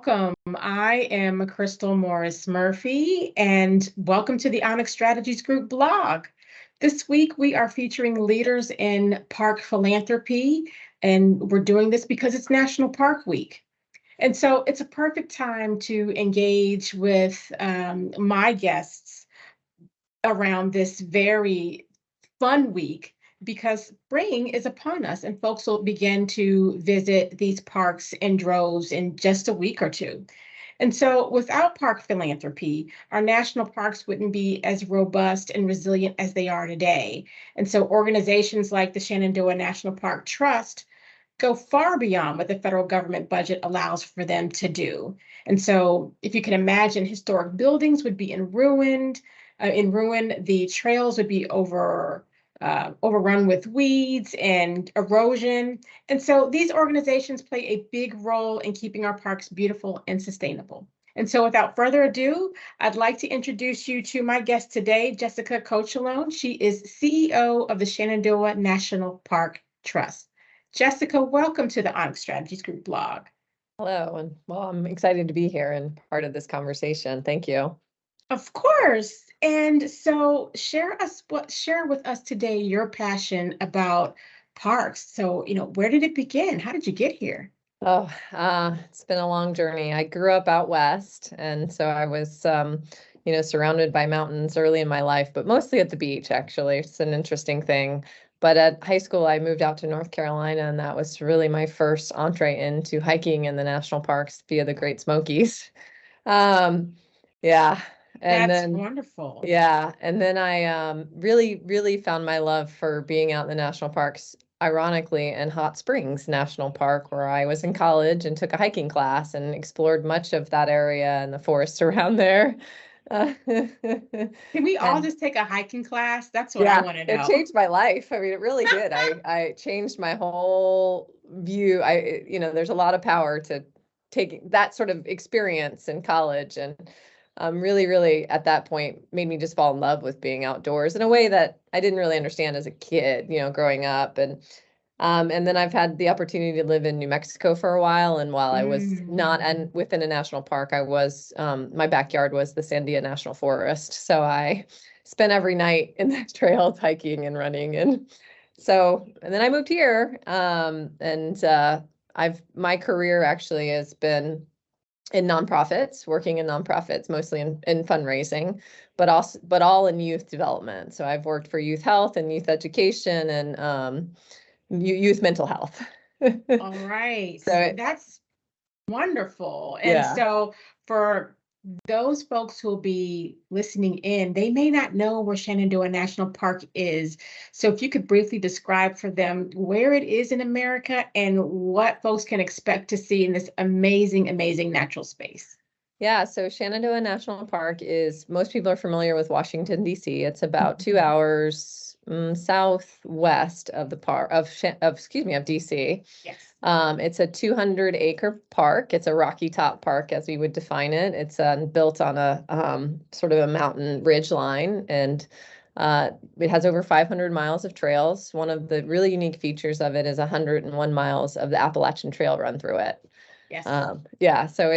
welcome. I am Chrystal Morris Murphy, and welcome to the Onyx Strategies Group blog. This week, we are featuring leaders in park philanthropy, and we're doing this because it's National Park Week. And so it's a perfect time to engage with my guests around this very fun week because spring is upon us and folks will begin to visit these parks in droves in just a week or two. And so without park philanthropy, our national parks wouldn't be as robust and resilient as they are today. And so organizations like the Shenandoah National Park Trust go far beyond what the federal government budget allows for them to do. And so if you can imagine, historic buildings would be in ruin, the trails would be overrun with weeds and erosion. And so these organizations play a big role in keeping our parks beautiful and sustainable. And so without further ado, I'd like to introduce you to my guest today, Jessica Cocciolone. She is CEO of the Shenandoah National Park Trust. Jessica, welcome to the Onyx Strategies Group blog. Hello, and I'm excited to be here and part of this conversation. Thank you. Of course. And so share with us today your passion about parks. So, where did it begin? How did you get here? Oh, it's been a long journey. I grew up out west, and so I was, surrounded by mountains early in my life, but mostly at the beach, actually. It's an interesting thing. But at high school, I moved out to North Carolina, and that was really my first entree into hiking in the national parks via the Great Smokies. Yeah. And That's then, wonderful. yeah. And then I really, really found my love for being out in the national parks, ironically, in Hot Springs National Park, where I was in college and took a hiking class and explored much of that area and the forests around there. Can we all just take a hiking class? That's what I want to know. It changed my life. I mean, it really did. I changed my whole view. There's a lot of power to taking that sort of experience in college, and really, really at that point made me just fall in love with being outdoors in a way that I didn't really understand as a kid, growing up. And then I've had the opportunity to live in New Mexico for a while. And while I was not within a national park, I was, my backyard was the Sandia National Forest. So I spent every night in the trails hiking and running. And then I moved here. My career actually has been in nonprofits, working in nonprofits, mostly in fundraising, but all in youth development. So I've worked for youth health and youth education and, youth mental health. All right. So that's wonderful. And so for those folks who will be listening in, they may not know where Shenandoah National Park is. So if you could briefly describe for them where it is in America and what folks can expect to see in this amazing, amazing natural space. Yeah, so Shenandoah National Park most people are familiar with Washington, D.C. It's about 2 hours southwest of the of DC. Yes. It's a 200-acre park. It's a rocky top park, as we would define it. It's built on a sort of a mountain ridge line, and it has over 500 miles of trails. One of the really unique features of it is 101 miles of the Appalachian Trail run through it. Yes. So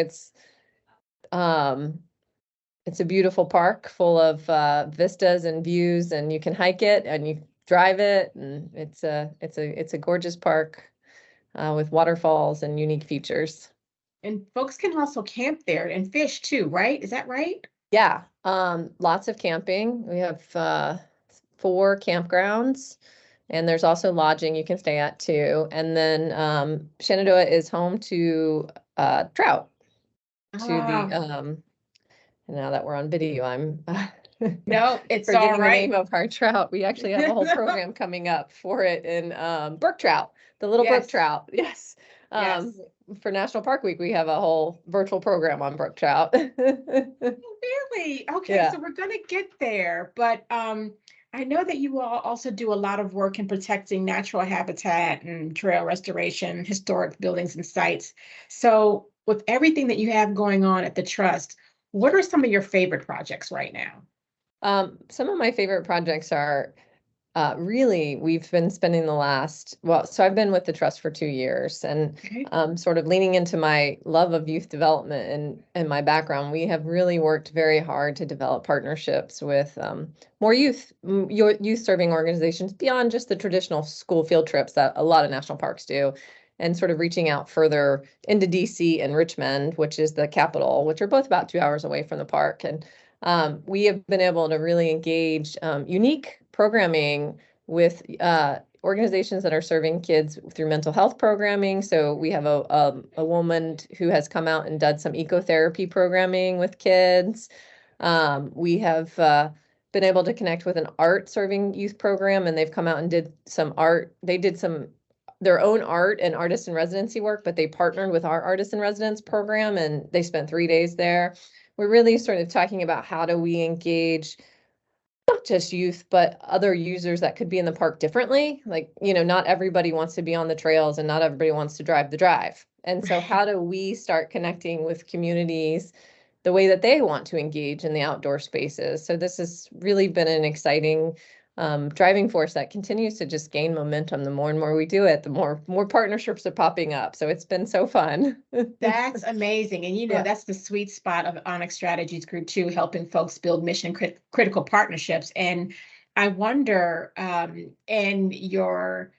it's a beautiful park full of vistas and views, and you can hike it and you drive it, and it's a gorgeous park with waterfalls and unique features. And folks can also camp there and fish too, right? Is that right? Yeah, lots of camping. We have 4 campgrounds, and there's also lodging you can stay at too. And then Shenandoah is home to trout. Now that we're on video, I'm no, it's forgetting all right. The name of our trout. We actually have a whole program coming up for it in brook trout, the little brook trout. Yes. For National Park Week, we have a whole virtual program on brook trout. Really? Okay, so we're gonna get there, but I know that you all also do a lot of work in protecting natural habitat and trail restoration, historic buildings and sites. So with everything that you have going on at the Trust, what are some of your favorite projects right now? Some of my favorite projects are really, we've been spending so I've been with the trust for 2 years, and Okay. sort of leaning into my love of youth development and my background, we have really worked very hard to develop partnerships with more youth serving organizations beyond just the traditional school field trips that a lot of national parks do, and sort of reaching out further into DC and Richmond, which is the capital, which are both about 2 hours away from the park. And we have been able to really engage unique programming with organizations that are serving kids through mental health programming. So we have a woman who has come out and done some ecotherapy programming with kids. We have been able to connect with an art serving youth program, and they've come out and did some art. They did their own art and artist in residency work, but they partnered with our artist in residence program, and they spent 3 days there. We're really sort of talking about how do we engage not just youth, but other users that could be in the park differently. Like, not everybody wants to be on the trails and not everybody wants to drive the drive. And so how do we start connecting with communities the way that they want to engage in the outdoor spaces? So this has really been an exciting driving force that continues to just gain momentum. The more and more we do it, the more partnerships are popping up. So it's been so fun. That's amazing. And Yeah. that's the sweet spot of Onyx Strategies Group 2, helping folks build mission critical partnerships. And I wonder, in your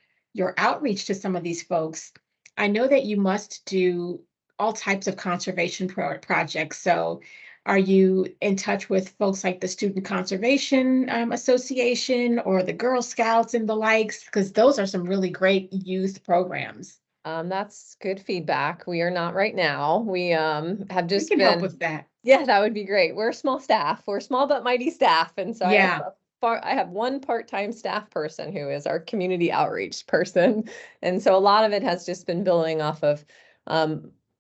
outreach to some of these folks, I know that you must do all types of conservation projects. So are you in touch with folks like the Student Conservation Association or the Girl Scouts and the likes? Because those are some really great youth programs. That's good feedback. We are not right now. We have We just can help been, with that. yeah, that would be great. We're a small staff. We're a small but mighty staff. And so Yeah. I have one part-time staff person who is our community outreach person. And so a lot of it has just been building off of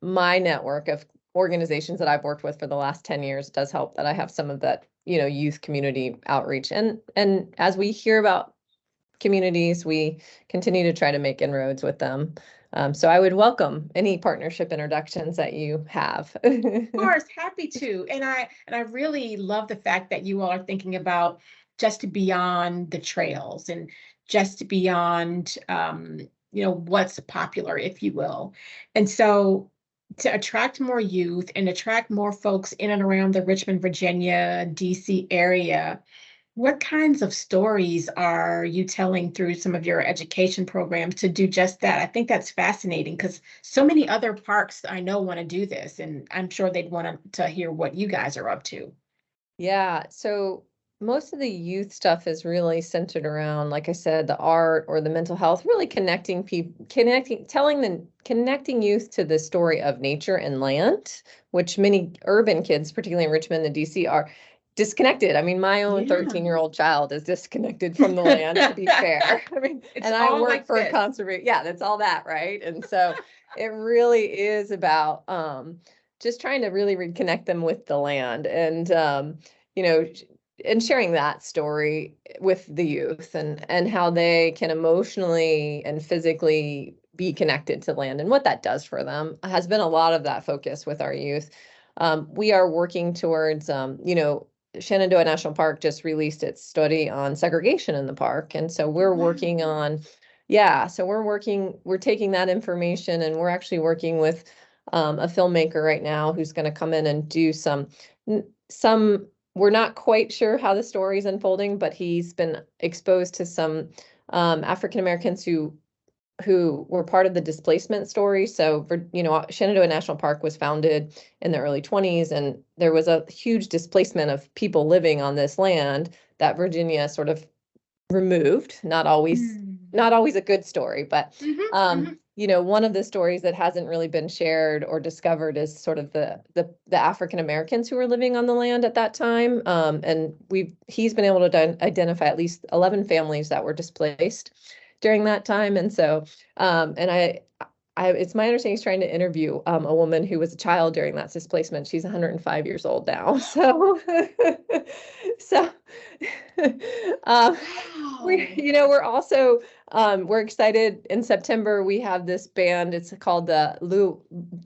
my network of organizations that I've worked with for the last 10 years. It does help that I have some of that, youth community outreach. And as we hear about communities, we continue to try to make inroads with them. So I would welcome any partnership introductions that you have. Of course, happy to. And I really love the fact that you all are thinking about just beyond the trails and just beyond what's popular, if you will. And so to attract more youth and attract more folks in and around the Richmond, Virginia, DC area, what kinds of stories are you telling through some of your education programs to do just that? I think that's fascinating because so many other parks I know want to do this, and I'm sure they'd want to hear what you guys are up to. Yeah, so most of the youth stuff is really centered around, like I said, the art or the mental health, really connecting people, connecting youth to the story of nature and land, which many urban kids, particularly in Richmond and DC, are disconnected. I mean, my own Yeah. 13-year-old child is disconnected from the land, to be fair. I mean, It's and I all work like for this. conservation. Yeah, that's all that, right? And so it really is about just trying to really reconnect them with the land and you know and sharing that story with the youth and how they can emotionally and physically be connected to land and what that does for them has been a lot of that focus with our youth. We are working towards Shenandoah National Park just released its study on segregation in the park, and so we're working on we're taking that information, and we're actually working with a filmmaker right now who's going to come in and do some we're not quite sure how the story is unfolding, but he's been exposed to some African Americans who were part of the displacement story. So Shenandoah National Park was founded in the early 20s, and there was a huge displacement of people living on this land that Virginia sort of removed. Not always a good story, but one of the stories that hasn't really been shared or discovered is sort of the African Americans who were living on the land at that time. And he's been able to identify at least 11 families that were displaced during that time. And so it's my understanding he's trying to interview a woman who was a child during that displacement. She's 105 years old now. So so Wow. we're also We're excited. In September, we have this band. It's called the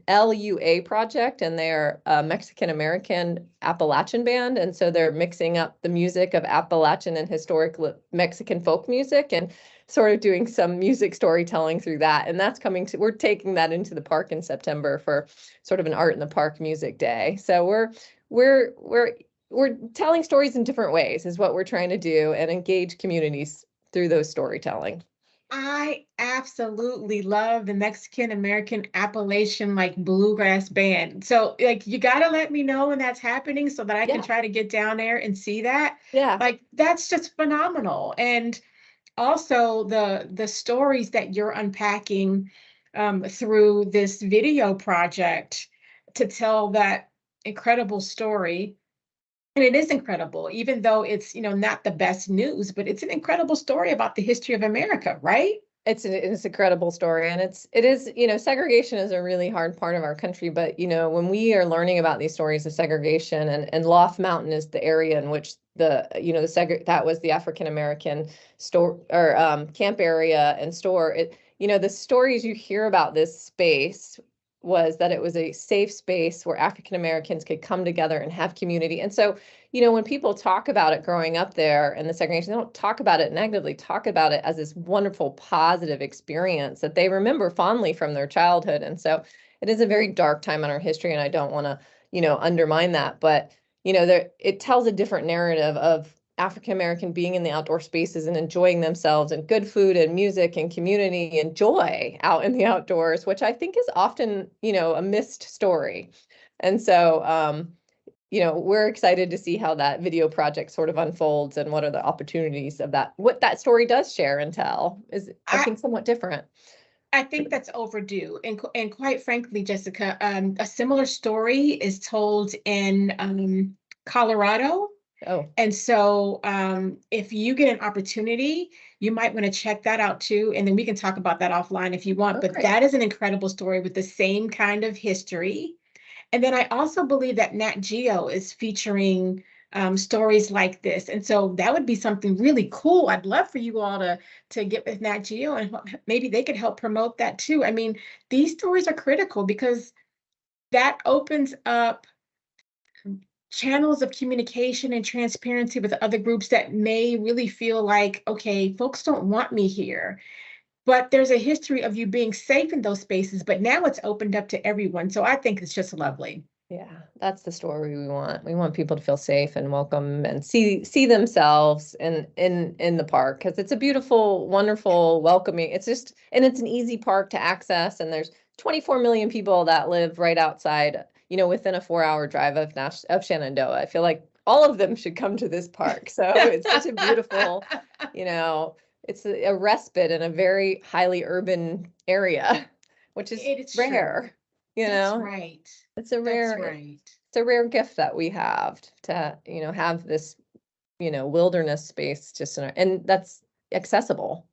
LUA Project, and they're a Mexican-American Appalachian band. And so they're mixing up the music of Appalachian and historic Mexican folk music and sort of doing some music storytelling through that. And that's coming to, we're taking that into the park in September for sort of an Art in the Park music day. So we're telling stories in different ways is what we're trying to do and engage communities through those storytelling. I absolutely love the Mexican American Appalachian like bluegrass band. So like you got to let me know when that's happening so that I can Yeah, try to get down there and see that. yeah. Like that's just phenomenal. And also the stories that you're unpacking through this video project to tell that incredible story. And it is incredible, even though it's, not the best news, but it's an incredible story about the history of America, right? It's a credible story, and it is, segregation is a really hard part of our country, but when we are learning about these stories of segregation, and Loft Mountain is the area in which that was the African American store or camp area and store. The stories you hear about this space was that it was a safe space where African Americans could come together and have community. And so when people talk about it growing up there and the segregation, they don't talk about it negatively, talk about it as this wonderful, positive experience that they remember fondly from their childhood. And so it is a very dark time in our history, and I don't want to, undermine that. But, it tells a different narrative of African American being in the outdoor spaces and enjoying themselves, and good food and music and community and joy out in the outdoors, which I think is often, a missed story. And so, we're excited to see how that video project sort of unfolds and what are the opportunities of that. What that story does share and tell is, I I think, somewhat different. I think that's overdue. And quite frankly, Jessica, a similar story is told in Colorado. Oh, And so if you get an opportunity, you might want to check that out too. And then we can talk about that offline if you want. oh, But great. that is an incredible story with the same kind of history. And then I also believe that Nat Geo is featuring stories like this. And so that would be something really cool. I'd love for you all to get with Nat Geo and maybe they could help promote that too. I mean, these stories are critical because that opens up channels of communication and transparency with other groups that may really feel like, okay, folks don't want me here. But there's a history of you being safe in those spaces, but now it's opened up to everyone. So I think it's just lovely. Yeah, that's the story we want. We want people to feel safe and welcome and see themselves in the park, because it's a beautiful, wonderful, welcoming. It's just, and it's an easy park to access, and there's 24 million people that live right outside, within a 4-hour drive of Shenandoah. I feel like all of them should come to this park. So it's such a beautiful, it's a respite in a very highly urban area, which is It is true. rare, you That's know. right. It's a That's rare, right. it's a rare gift that we have to, have this, wilderness space just and that's accessible.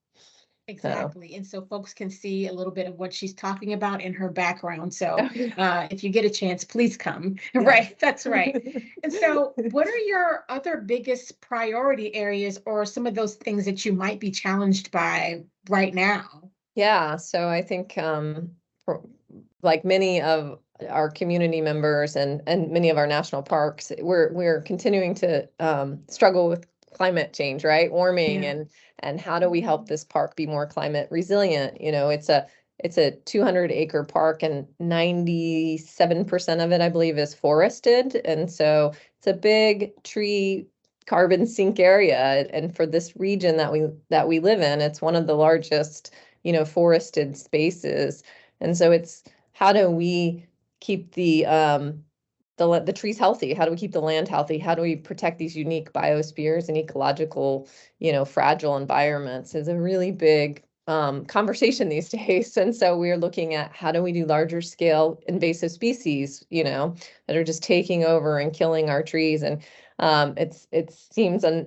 So, Exactly. And so folks can see a little bit of what she's talking about in her background. So oh, yeah. if you get a chance, please come. Yeah. Right. That's right. And so, what are your other biggest priority areas or some of those things that you might be challenged by right now? Yeah, so I think like many of our community members and many of our national parks, we're continuing to struggle with climate change, right? Warming, Yeah. and how do we help this park be more climate resilient? It's a 200-acre park, and 97% of it, I believe, is forested. And so it's a big tree carbon sink area. And for this region that we live in, it's one of the largest, forested spaces. And so it's, how do we keep the trees healthy? How do we keep the land healthy? How do we protect these unique biospheres and ecological, fragile environments is a really big conversation these days. And so we're looking at how do we do larger scale invasive species, that are just taking over and killing our trees. And it seems a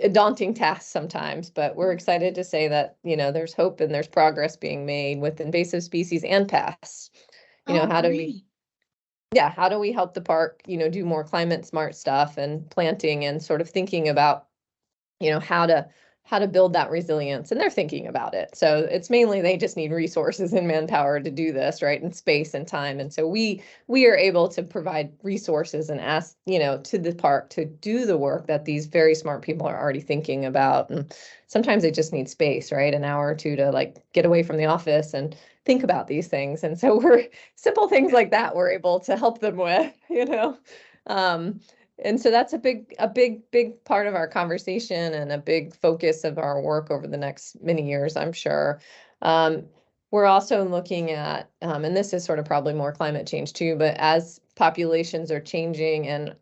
daunting task sometimes, but we're excited to say that, there's hope and there's progress being made with invasive species and pests. Oh, How do we, great. yeah, how do we help the park, do more climate smart stuff and planting and sort of thinking about, how how to build that resilience, and they're thinking about it. So it's mainly they just need resources and manpower to do this, right? And space and time. And so we are able to provide resources and ask, to the park to do the work that these very smart people are already thinking about. And sometimes they just need space, right? An hour or two to like get away from the office and think about these things. And so we're simple things like that we're able to help them with, Um, and so that's a big part of our conversation and a big focus of our work over the next many years, I'm sure. We're also looking at, and this is sort of probably more climate change too, but as populations are changing and,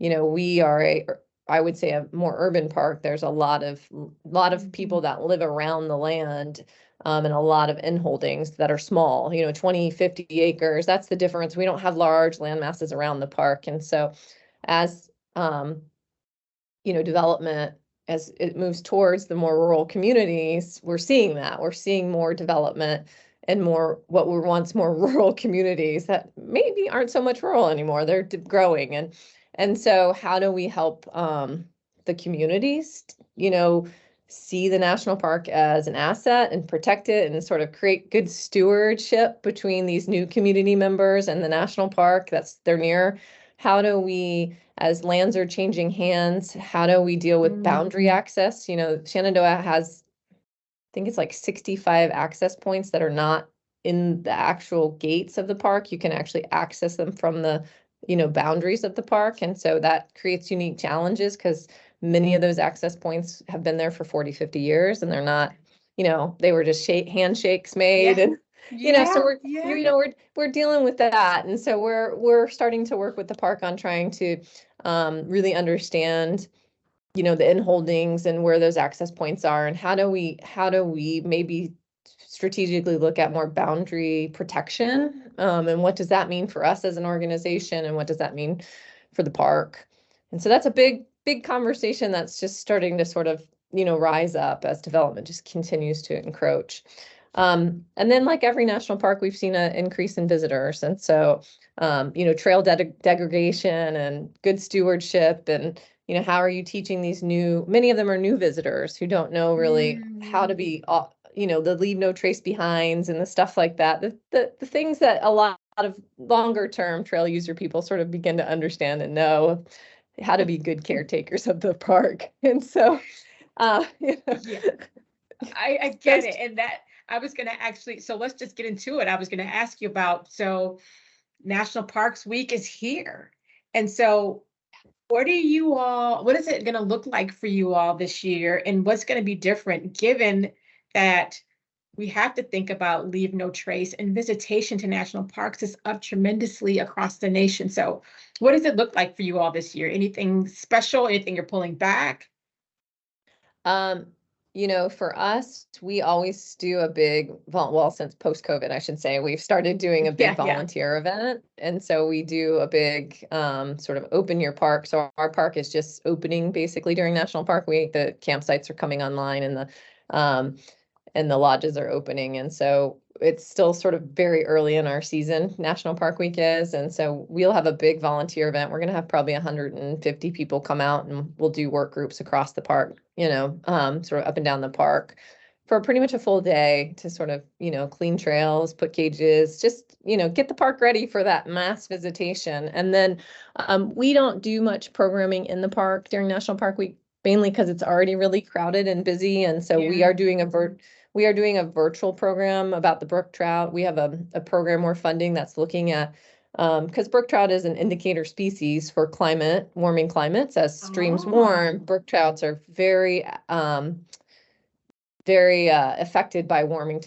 we are I would say a more urban park, there's a lot of people that live around the land, and a lot of inholdings that are small, 20, 50 acres. That's the difference. We don't have large land masses around the park. And so as development, as it moves towards the more rural communities, we're seeing that. We're seeing more development and more what were once more rural communities that maybe aren't so much rural anymore. They're growing. And so how do we help the communities, see the national park as an asset and protect it and sort of create good stewardship between these new community members and the national park that's they're near? How do we, as lands are changing hands, how do we deal with boundary access? Shenandoah has, I think it's like 65 access points that are not in the actual gates of the park. You can actually access them from the, boundaries of the park. And so that creates unique challenges because many of those access points have been there for 40, 50 years and they're not, they were just handshakes made. Yeah. And so we're dealing with that. And so we're starting to work with the park on trying to really understand, the inholdings and where those access points are, and how do we maybe strategically look at more boundary protection, and what does that mean for us as an organization, and what does that mean for the park? And so that's a big conversation that's just starting to sort of, rise up as development just continues to encroach. And then like every national park, we've seen an increase in visitors. And so, trail degradation and good stewardship and, how are you teaching these many of them are new visitors who don't know really how to be, the leave no trace behinds and the stuff like that. The things that a lot of longer term trail user people sort of begin to understand and know how to be good caretakers of the park. And so, Yeah, I get it. And that I was going to actually, so let's just get into it. I was going to ask you about, so National Parks Week is here. And so what is it going to look like for you all this year? And what's going to be different given that we have to think about leave no trace and visitation to national parks is up tremendously across the nation. So what does it look like for you all this year? Anything special? Anything you're pulling back? Um, for us, we always do a big, well, since post-COVID, I should say, we've started doing a big volunteer event. And so we do a big sort of open your park. So our park is just opening basically during National Park Week. The campsites are coming online and the lodges are opening. And so it's still sort of very early in our season, National Park Week is. And so we'll have a big volunteer event. We're going to have probably 150 people come out and we'll do work groups across the park, sort of up and down the park for pretty much a full day to sort of, clean trails, put cages, just, get the park ready for that mass visitation. And then we don't do much programming in the park during National Park Week, mainly because it's already really crowded and busy. And so we are doing a virtual program about the brook trout. We have a program we're funding that's looking at, because brook trout is an indicator species for warming climates. As streams warm, brook trouts are very affected by warming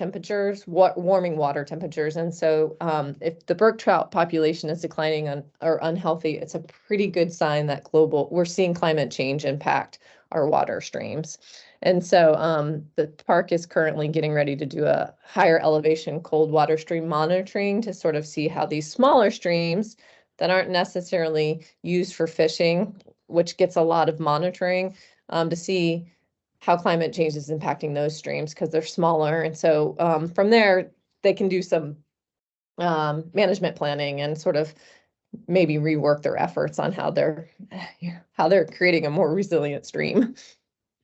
water temperatures. And so if the brook trout population is declining or unhealthy, it's a pretty good sign that we're seeing climate change impact our water streams. And so the park is currently getting ready to do a higher elevation cold water stream monitoring to sort of see how these smaller streams that aren't necessarily used for fishing, which gets a lot of monitoring, to see how climate change is impacting those streams because they're smaller. And so from there, they can do some management planning and sort of maybe rework their efforts on how they're creating a more resilient stream.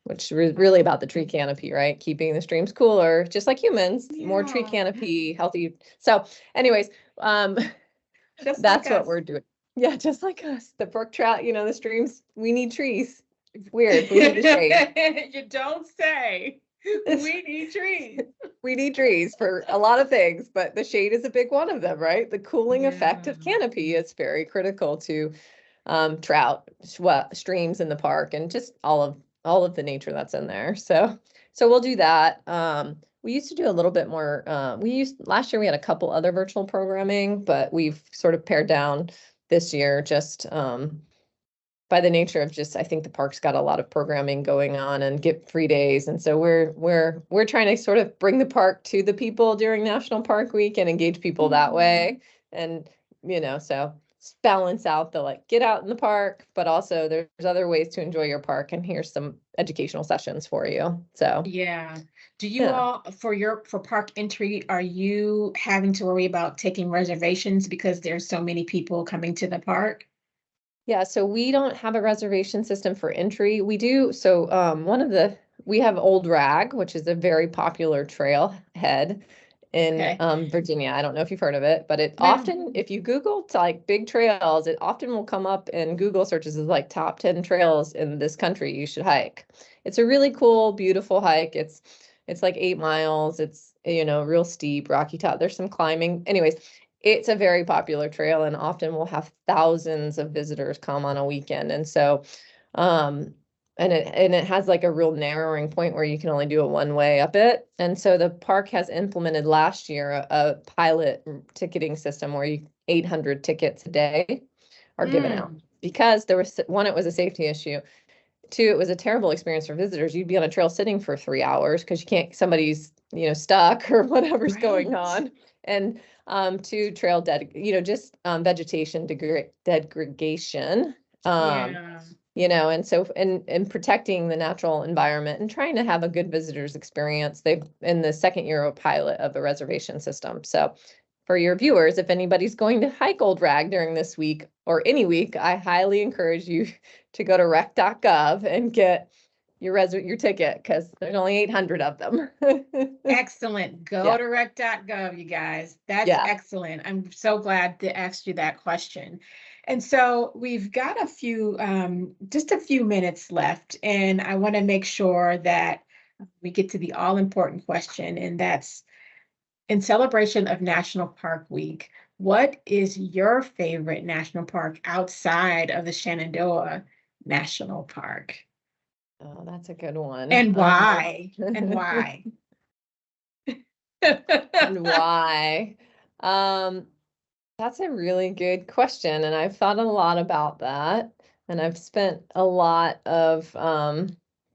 which is really about the tree canopy, right? Keeping the streams cooler, just like humans, more tree Yeah. canopy, healthy. So anyways, Just that's like what us. we're doing. Yeah, just like us, the brook trout, the streams, we need trees. It's weird. We need the shade. You don't say. We need trees. We need trees for a lot of things, but the shade is a big one of them, right? The cooling effect of Yeah. canopy is very critical to trout, streams in the park, and just all of the nature that's in there. So we'll do that. We used to do a little bit more. Last year we had a couple other virtual programming, but we've sort of pared down this year just by the nature of just, I think the park's got a lot of programming going on and get 3 days. And so we're trying to sort of bring the park to the people during National Park Week and engage people that way. And, so balance out the like get out in the park, but also there's other ways to enjoy your park. And here's some educational sessions for you. So Yeah. Do you all for park entry, are you having to worry about taking reservations because there's so many people coming to the park? Yeah, so we don't have a reservation system for entry. We do, so we have Old Rag, which is a very popular trailhead in Okay. Virginia. I don't know if you've heard of it, but it No. often, if you Google like big trails, it often will come up in Google searches as like top 10 trails in this country you should hike. It's a really cool, beautiful hike. It's like 8 miles. It's, real steep, rocky top. There's some climbing. Anyways, it's a very popular trail and often will have thousands of visitors come on a weekend. And so, and it has like a real narrowing point where you can only do a one way up it. And so the park has implemented last year a pilot ticketing system where 800 tickets a day are given out because there was one, it was a safety issue. Two, it was a terrible experience for visitors. You'd be on a trail sitting for 3 hours because you can't, somebody's, stuck or whatever's going Right. on. And two, just vegetation degradation. Yeah. And so and protecting the natural environment and trying to have a good visitors experience. They've in the second year of a pilot of a reservation system. So for your viewers, if anybody's going to hike Old Rag during this week or any week, I highly encourage you to go to rec.gov and get your ticket because there's only 800 of them. Excellent. Go Yeah. to rec.gov, you guys. That's Yeah. excellent. I'm so glad to ask you that question. And so we've got just a few minutes left, and I want to make sure that we get to the all important question, and that's in celebration of National Park Week. What is your favorite national park outside of the Shenandoah National Park? Oh, that's a good one. And why? And why? And why? That's a really good question, and I've thought a lot about that, and I've spent a lot of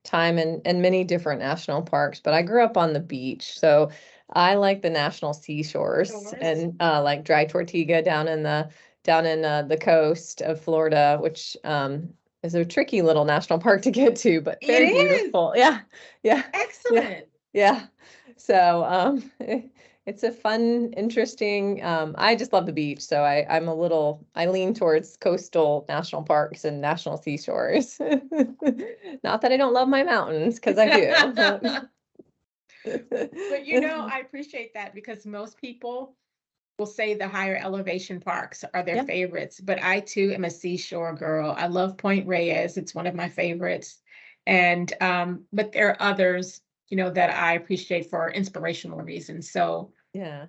time in many different national parks, but I grew up on the beach, so I like the national seashores and like Dry Tortuga down in the coast of Florida, which is a tricky little national park to get to, but very beautiful. Yeah, yeah, Excellent. yeah. So it's a fun, interesting. I just love the beach, so I lean towards coastal national parks and national seashores. Not that I don't love my mountains, because I do. But I appreciate that because most people will say the higher elevation parks are their favorites, but I too am a seashore girl. I love Point Reyes. It's one of my favorites. And but there are others, that I appreciate for inspirational reasons. So Yeah.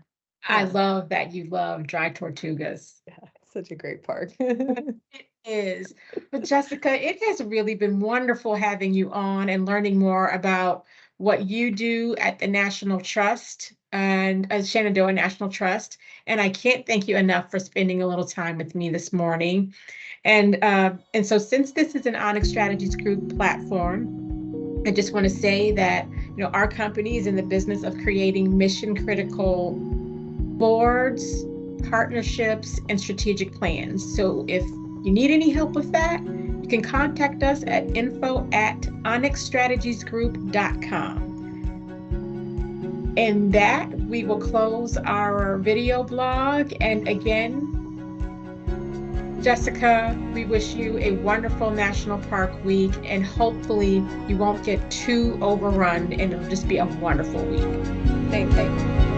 I love that you love Dry Tortugas. Yeah, it's such a great park. It is. But Jessica, it has really been wonderful having you on and learning more about what you do at the National Trust and Shenandoah National Trust. And I can't thank you enough for spending a little time with me this morning. And so since this is an Onyx Strategies Group platform, I just want to say that our company is in the business of creating mission critical boards, partnerships, and strategic plans. So if you need any help with that, you can contact us at info@onyxstrategiesgroup.com. And that we will close our video blog. And again, Jessica, we wish you a wonderful National Park Week, and hopefully you won't get too overrun and it'll just be a wonderful week. Thank you.